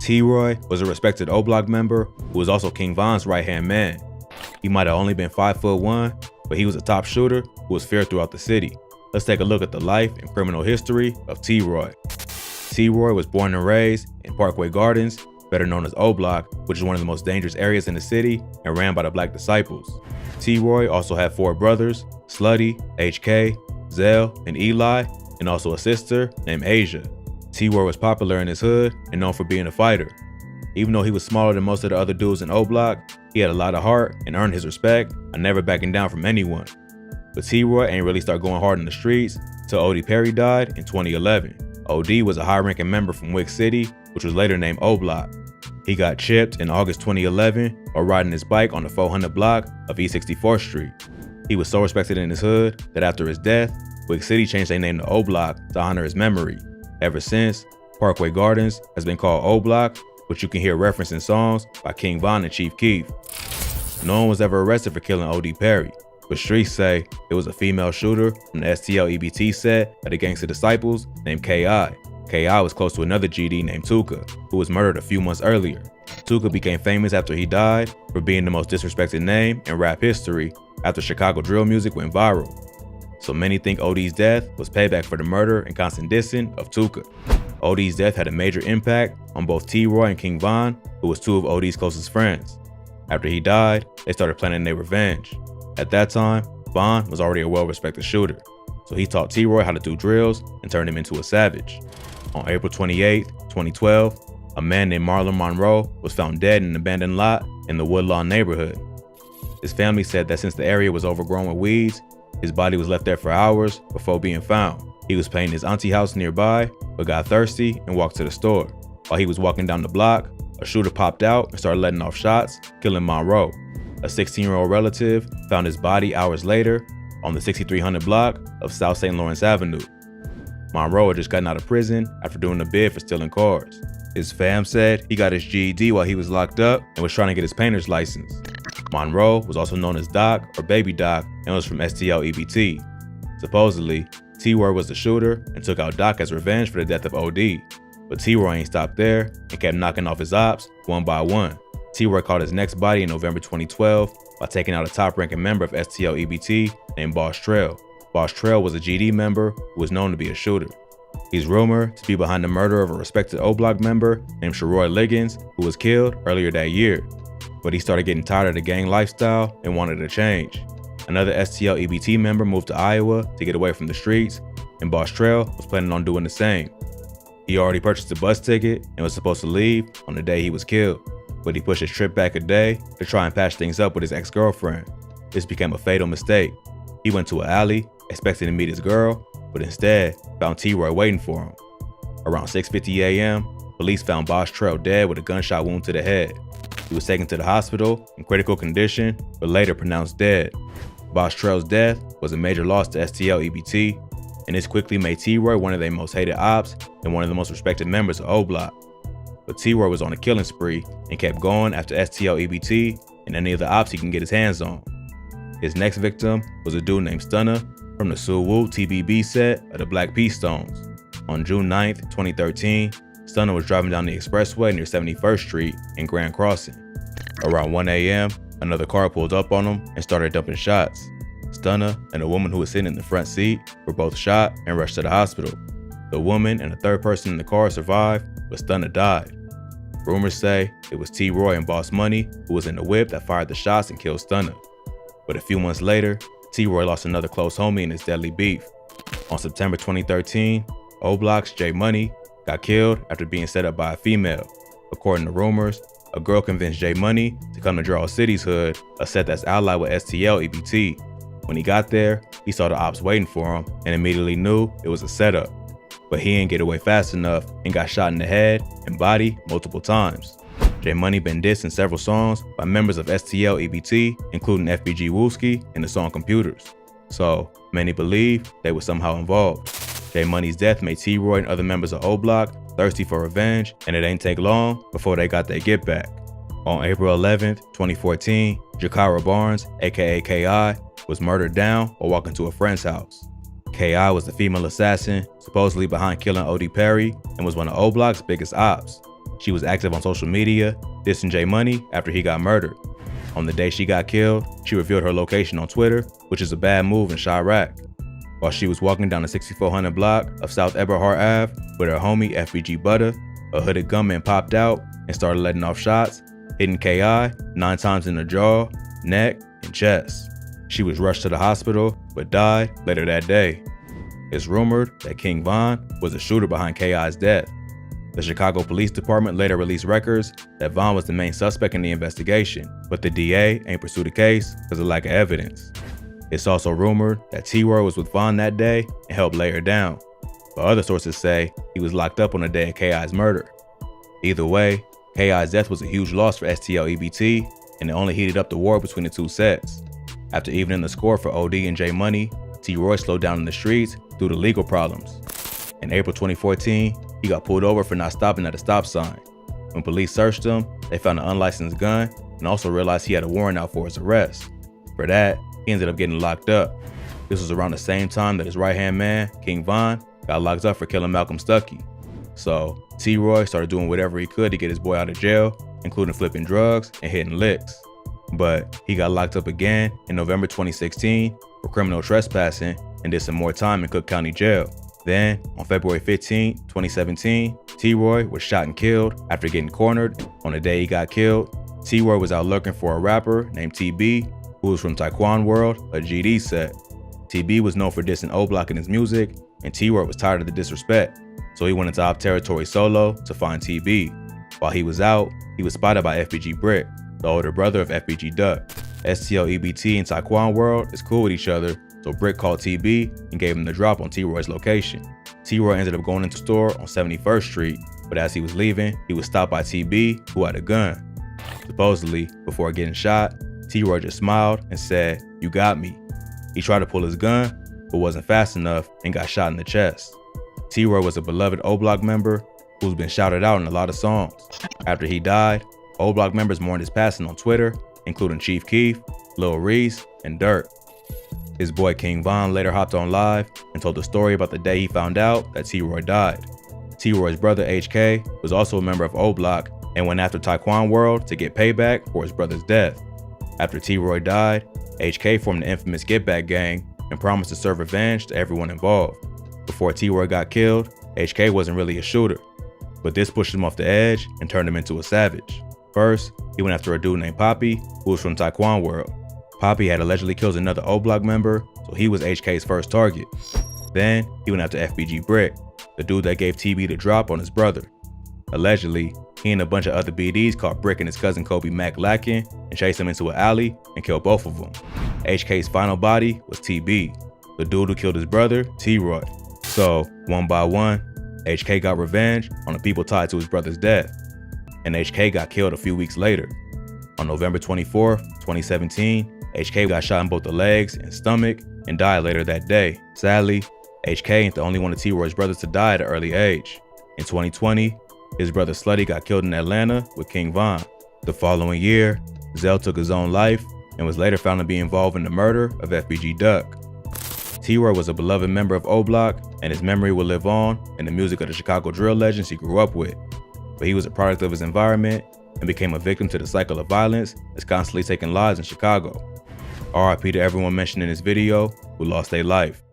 T-Roy was a respected O-Block member who was also King Von's right-hand man. He might have only been 5'1", but he was a top shooter who was feared throughout the city. Let's take a look at the life and criminal history of T-Roy. T-Roy was born and raised in Parkway Gardens, better known as O-Block, which is one of the most dangerous areas in the city and ran by the Black Disciples. T-Roy also had 4 brothers, Slutty, HK, Zell, and Eli, and also a sister named Asia. T-Roy was popular in his hood and known for being a fighter. Even though he was smaller than most of the other dudes in O-Block, he had a lot of heart and earned his respect and never backing down from anyone. But T-Roy ain't really start going hard in the streets till O.D. Perry died in 2011. O.D. was a high-ranking member from Wick City, which was later named O-Block. He got chipped in August 2011 while riding his bike on the 400 block of East 64th Street. He was so respected in his hood that after his death, Wick City changed their name to O-Block to honor his memory. Ever since, Parkway Gardens has been called O-Block, which you can hear referenced in songs by King Von and Chief Keef. No one was ever arrested for killing O.D. Perry, but streets say it was a female shooter from the STL EBT set of the Gangsta Disciples named K.I. K.I. was close to another GD named Tuka, who was murdered a few months earlier. Tuka became famous after he died for being the most disrespected name in rap history after Chicago drill music went viral. So many think O.D.'s death was payback for the murder and constant dissing of Tuka. O.D.'s death had a major impact on both T-Roy and King Von, who was 2 of O.D.'s closest friends. After he died, they started planning their revenge. At that time, Von was already a well-respected shooter, so he taught T-Roy how to do drills and turned him into a savage. On April 28, 2012, a man named Marlon Monroe was found dead in an abandoned lot in the Woodlawn neighborhood. His family said that since the area was overgrown with weeds, his body was left there for hours before being found. He was painting his auntie house nearby, but got thirsty and walked to the store. While he was walking down the block, a shooter popped out and started letting off shots, killing Monroe. A 16-year-old relative found his body hours later on the 6300 block of South St. Lawrence Avenue. Monroe had just gotten out of prison after doing a bid for stealing cars. His fam said he got his GED while he was locked up and was trying to get his painter's license. Monroe was also known as Doc or Baby Doc and was from STL EBT. Supposedly, T-Roy was the shooter and took out Doc as revenge for the death of O.D. But T-Roy ain't stopped there and kept knocking off his ops one by one. T-Roy caught his next body in November 2012 by taking out a top-ranking member of STL EBT named Boss Trail. Boss Trail was a GD member who was known to be a shooter. He's rumored to be behind the murder of a respected O-Block member named Sharoy Liggins, who was killed earlier that year. But he started getting tired of the gang lifestyle and wanted a change. Another STL EBT member moved to Iowa to get away from the streets, and Boss Trail was planning on doing the same. He already purchased a bus ticket and was supposed to leave on the day he was killed, but he pushed his trip back a day to try and patch things up with his ex-girlfriend. This became a fatal mistake. He went to an alley expecting to meet his girl, but instead found T-Roy waiting for him. Around 6:50 a.m., police found Boss Trail dead with a gunshot wound to the head. He was taken to the hospital in critical condition, but later pronounced dead. Boss Trail's death was a major loss to STL EBT, and this quickly made T-Roy one of their most hated ops and one of the most respected members of O-Block. But T-Roy was on a killing spree and kept going after STL EBT and any of the ops he can get his hands on. His next victim was a dude named Stunner from the Suwoo TBB set of the Black Peace Stones. On June 9, 2013, Stunner was driving down the expressway near 71st Street in Grand Crossing. Around 1 a.m., another car pulled up on him and started dumping shots. Stunner and a woman who was sitting in the front seat were both shot and rushed to the hospital. The woman and a third person in the car survived, but Stunner died. Rumors say it was T-Roy and Boss Money who was in the whip that fired the shots and killed Stunner. But a few months later, T-Roy lost another close homie in his deadly beef. On September 2013, O-Block's J Money got killed after being set up by a female. According to rumors, a girl convinced J Money to come to Draw City's hood, a set that's allied with STL EBT. When he got there, he saw the ops waiting for him and immediately knew it was a setup. But he didn't get away fast enough and got shot in the head and body multiple times. J Money been dissed in several songs by members of STL EBT, including FBG Wooski in the song Computers. So many believe they were somehow involved. J Money's death made T-Roy and other members of O-Block thirsty for revenge, and it ain't take long before they got their get back. On April 11th, 2014, Jakara Barnes, aka K.I., was murdered down while walking to a friend's house. K.I. was the female assassin supposedly behind killing O.D. Perry and was one of O-Block's biggest ops. She was active on social media, dissing J Money after he got murdered. On the day she got killed, she revealed her location on Twitter, which is a bad move in Chirac. While she was walking down the 6400 block of South Eberhard Ave with her homie FBG Butter, a hooded gunman popped out and started letting off shots, hitting KI 9 times in the jaw, neck, and chest. She was rushed to the hospital, but died later that day. It's rumored that King Von was the shooter behind KI's death. The Chicago Police Department later released records that Von was the main suspect in the investigation, but the DA ain't pursued the case because of lack of evidence. It's also rumored that T-Roy was with Von that day and helped lay her down, but other sources say he was locked up on the day of KI's murder. Either way, KI's death was a huge loss for STL EBT, and it only heated up the war between the two sets. After evening the score for OD and J Money, T-Roy slowed down in the streets due to legal problems. In April 2014, he got pulled over for not stopping at a stop sign. When police searched him, they found an unlicensed gun and also realized he had a warrant out for his arrest. For that, he ended up getting locked up. This was around the same time that his right-hand man, King Von, got locked up for killing Malcolm Stuckey. So, T-Roy started doing whatever he could to get his boy out of jail, including flipping drugs and hitting licks. But he got locked up again in November 2016 for criminal trespassing and did some more time in Cook County Jail. Then, on February 15, 2017, T-Roy was shot and killed after getting cornered. On the day he got killed, T-Roy was out looking for a rapper named TB, who was from Taekwon World, a GD set. TB was known for dissing O-Block in his music, and T-Roy was tired of the disrespect, so he went into op territory solo to find TB. While he was out, he was spotted by FBG Brick, the older brother of FBG Duck. STL EBT and Taekwon World is cool with each other, so Brick called TB and gave him the drop on T-Roy's location. T-Roy ended up going into the store on 71st Street, but as he was leaving, he was stopped by TB, who had a gun. Supposedly, before getting shot, T-Roy just smiled and said, "You got me." He tried to pull his gun, but wasn't fast enough and got shot in the chest. T-Roy was a beloved O-Block member who's been shouted out in a lot of songs. After he died, O-Block members mourned his passing on Twitter, including Chief Keef, Lil Reese, and Durk. His boy King Von later hopped on live and told the story about the day he found out that T-Roy died. T-Roy's brother HK was also a member of O-Block and went after Taekwon World to get payback for his brother's death. After T-Roy died, HK formed the infamous Get Back Gang and promised to serve revenge to everyone involved. Before T-Roy got killed, HK wasn't really a shooter, but this pushed him off the edge and turned him into a savage. First, he went after a dude named Poppy, who was from Taekwon World. Poppy had allegedly killed another O-Block member, so he was HK's first target. Then, he went after FBG Brick, the dude that gave TB the drop on his brother. Allegedly, he and a bunch of other BDs caught Brick and his cousin Kobe Mack lacking and chased him into an alley and killed both of them. HK's final body was TB, the dude who killed his brother, T-Roy. So, one by one, HK got revenge on the people tied to his brother's death, and HK got killed a few weeks later. On November 24, 2017, HK got shot in both the legs and stomach and died later that day. Sadly, HK ain't the only one of T-Roy's brothers to die at an early age. In 2020, his brother Slutty got killed in Atlanta with King Von. The following year, Zell took his own life and was later found to be involved in the murder of FBG Duck. T-Roy was a beloved member of O-Block, and his memory will live on in the music of the Chicago drill legends he grew up with. But he was a product of his environment and became a victim to the cycle of violence that's constantly taking lives in Chicago. RIP to everyone mentioned in this video who lost their life.